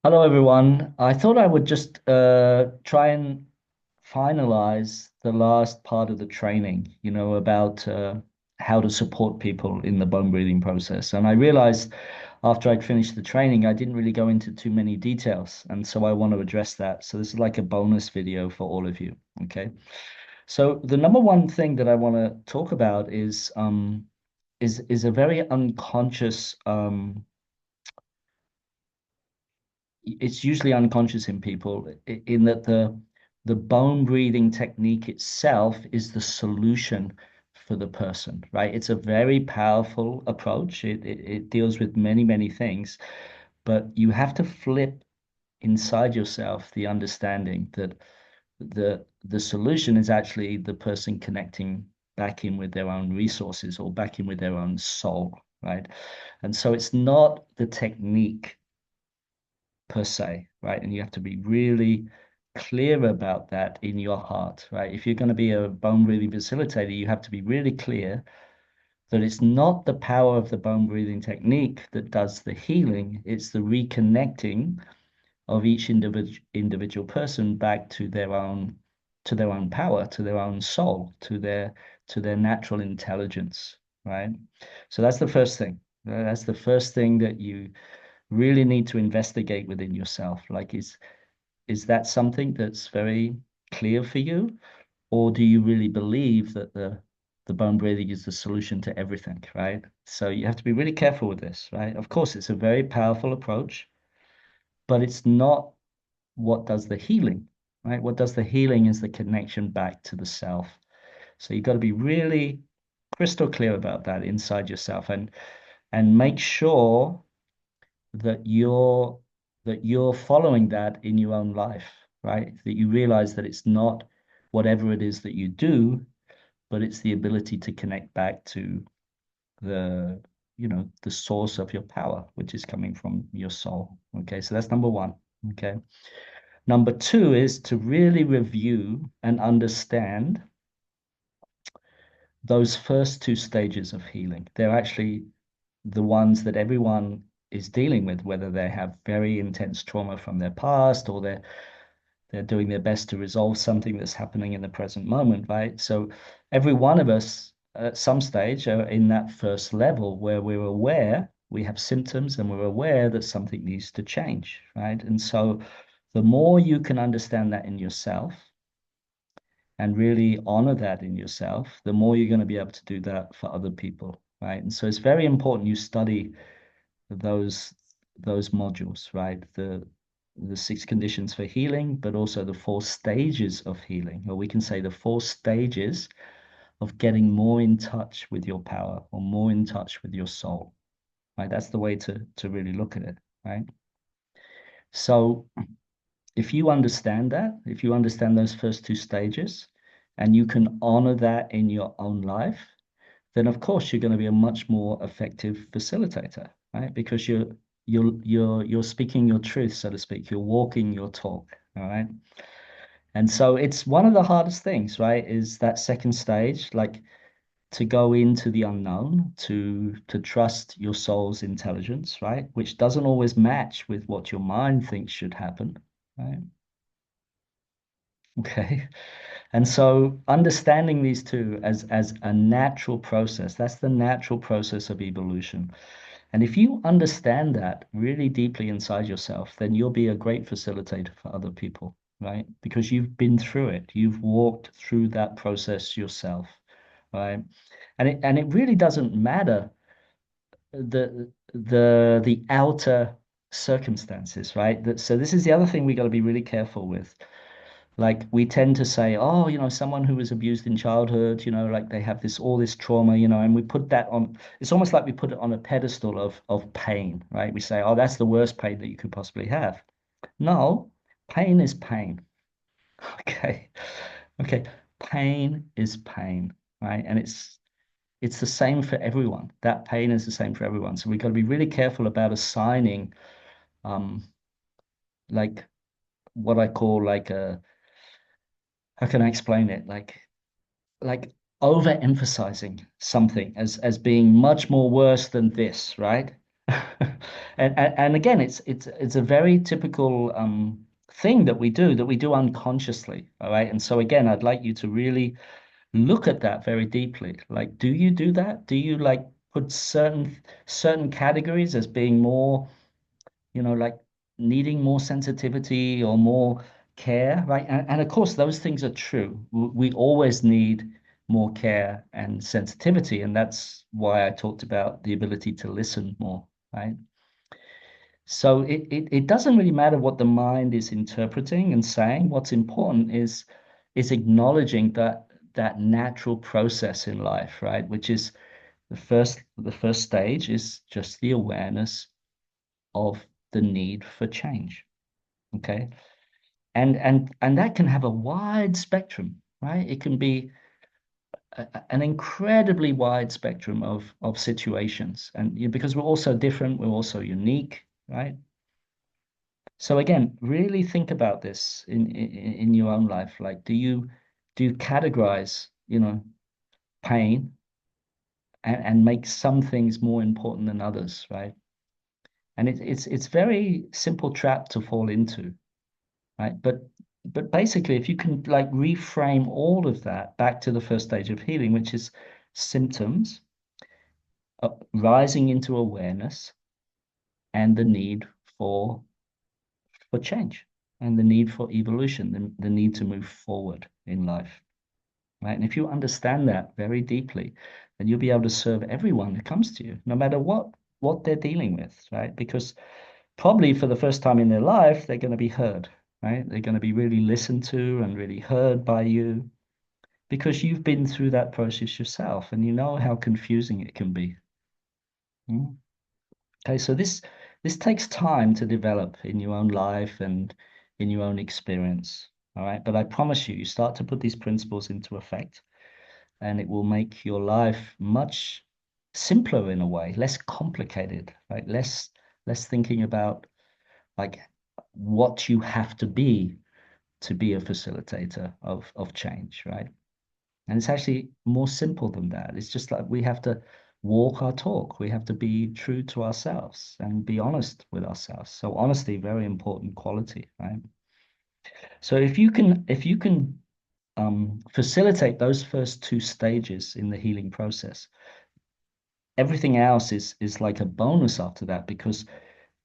Hello, everyone. I thought I would just try and finalize the last part of the training, about how to support people in the bone breathing process. And I realized after I'd finished the training, I didn't really go into too many details. And so I want to address that. So this is like a bonus video for all of you. Okay. So the number one thing that I want to talk about is a very unconscious it's usually unconscious in people in that the bone breathing technique itself is the solution for the person, right? It's a very powerful approach. It deals with many things, but you have to flip inside yourself the understanding that the solution is actually the person connecting back in with their own resources or back in with their own soul, right? And so it's not the technique per se, right? And you have to be really clear about that in your heart, right? If you're going to be a bone breathing facilitator, you have to be really clear that it's not the power of the bone breathing technique that does the healing, it's the reconnecting of each individual person back to their own power, to their own soul, to their natural intelligence, right? So that's the first thing. That's the first thing that you really need to investigate within yourself. Like, is that something that's very clear for you, or do you really believe that the bone breathing is the solution to everything, right? So you have to be really careful with this, right? Of course, it's a very powerful approach, but it's not what does the healing, right? What does the healing is the connection back to the self. So you've got to be really crystal clear about that inside yourself and make sure that you're following that in your own life, right? That you realize that it's not whatever it is that you do, but it's the ability to connect back to the, the source of your power, which is coming from your soul. Okay, so that's number one. Okay. Number two is to really review and understand those first two stages of healing. They're actually the ones that everyone is dealing with, whether they have very intense trauma from their past or they're doing their best to resolve something that's happening in the present moment, right? So every one of us at some stage are in that first level where we're aware we have symptoms and we're aware that something needs to change, right? And so the more you can understand that in yourself and really honor that in yourself, the more you're going to be able to do that for other people, right? And so it's very important you study those those modules, right? The six conditions for healing, but also the four stages of healing, or we can say the four stages of getting more in touch with your power or more in touch with your soul, right? That's the way to really look at it, right? So if you understand that, if you understand those first two stages, and you can honor that in your own life, then of course you're going to be a much more effective facilitator, right? Because you're speaking your truth, so to speak. You're walking your talk, all right? And so it's one of the hardest things, right? Is that second stage, like to go into the unknown, to trust your soul's intelligence, right? Which doesn't always match with what your mind thinks should happen, right? Okay. And so understanding these two as a natural process, that's the natural process of evolution. And if you understand that really deeply inside yourself, then you'll be a great facilitator for other people, right? Because you've been through it. You've walked through that process yourself, right? And it really doesn't matter the outer circumstances, right? So this is the other thing we got to be really careful with. Like we tend to say, oh, someone who was abused in childhood, like they have this all this trauma, and we put that on, it's almost like we put it on a pedestal of pain, right? We say, oh, that's the worst pain that you could possibly have. No, pain is pain. Okay. Okay. Pain is pain, right? And it's the same for everyone. That pain is the same for everyone. So we've got to be really careful about assigning um like what I call like a how can I explain it? Like overemphasizing something as being much more worse than this, right? And again, it's a very typical thing that we do unconsciously. All right. And so again, I'd like you to really look at that very deeply. Like, do you do that? Do you like put certain categories as being more, like needing more sensitivity or more care, right? And of course, those things are true. We always need more care and sensitivity, and that's why I talked about the ability to listen more, right? So it doesn't really matter what the mind is interpreting and saying. What's important is acknowledging that natural process in life, right? Which is the first stage is just the awareness of the need for change. Okay. And that can have a wide spectrum, right? It can be an incredibly wide spectrum of situations. And because we're all so different, we're also unique, right? So again, really think about this in your own life. Like, do you categorize, pain and make some things more important than others, right? And it's very simple trap to fall into, right? But basically, if you can like reframe all of that back to the first stage of healing, which is symptoms, rising into awareness, and the need for change, and the need for evolution, the need to move forward in life, right? And if you understand that very deeply, then you'll be able to serve everyone who comes to you, no matter what they're dealing with, right? Because probably for the first time in their life, they're going to be heard, right? They're going to be really listened to and really heard by you because you've been through that process yourself and you know how confusing it can be. Mm. Okay, so this takes time to develop in your own life and in your own experience. All right, but I promise you, you start to put these principles into effect, and it will make your life much simpler in a way, less complicated, right? Less thinking about like what you have to be a facilitator of change, right? And it's actually more simple than that. It's just like we have to walk our talk. We have to be true to ourselves and be honest with ourselves. So honesty, very important quality, right? So if you can facilitate those first two stages in the healing process, everything else is like a bonus after that because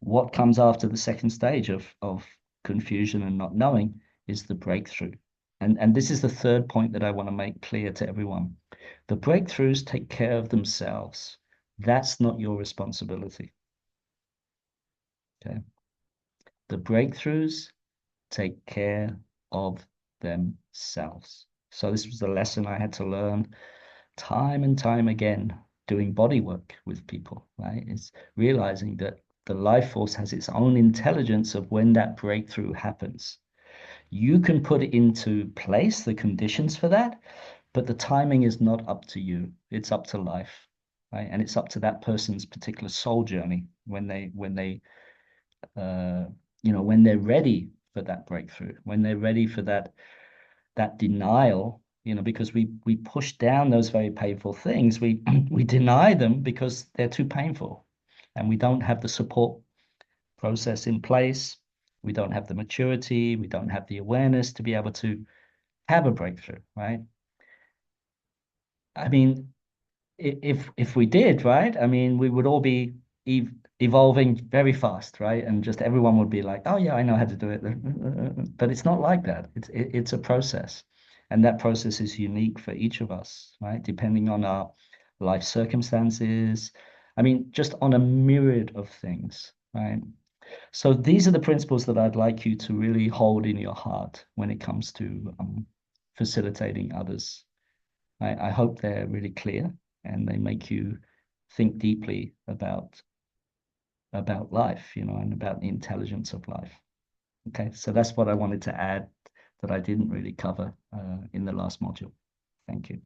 what comes after the second stage of confusion and not knowing is the breakthrough. And this is the third point that I want to make clear to everyone. The breakthroughs take care of themselves. That's not your responsibility. Okay. The breakthroughs take care of themselves. So this was the lesson I had to learn time and time again doing body work with people, right? It's realizing that the life force has its own intelligence of when that breakthrough happens. You can put into place the conditions for that, but the timing is not up to you. It's up to life, right? And it's up to that person's particular soul journey uh, when they're ready for that breakthrough, when they're ready for that denial, because we push down those very painful things. We we deny them because they're too painful, and we don't have the support process in place. We don't have the maturity. We don't have the awareness to be able to have a breakthrough, right? I mean, if we did, right? I mean, we would all be ev evolving very fast, right? And just everyone would be like, "Oh yeah, I know how to do it." But it's not like that. It's a process, and that process is unique for each of us, right? Depending on our life circumstances. I mean, just on a myriad of things, right? So these are the principles that I'd like you to really hold in your heart when it comes to facilitating others. I hope they're really clear and they make you think deeply about life, and about the intelligence of life. Okay, so that's what I wanted to add that I didn't really cover in the last module. Thank you.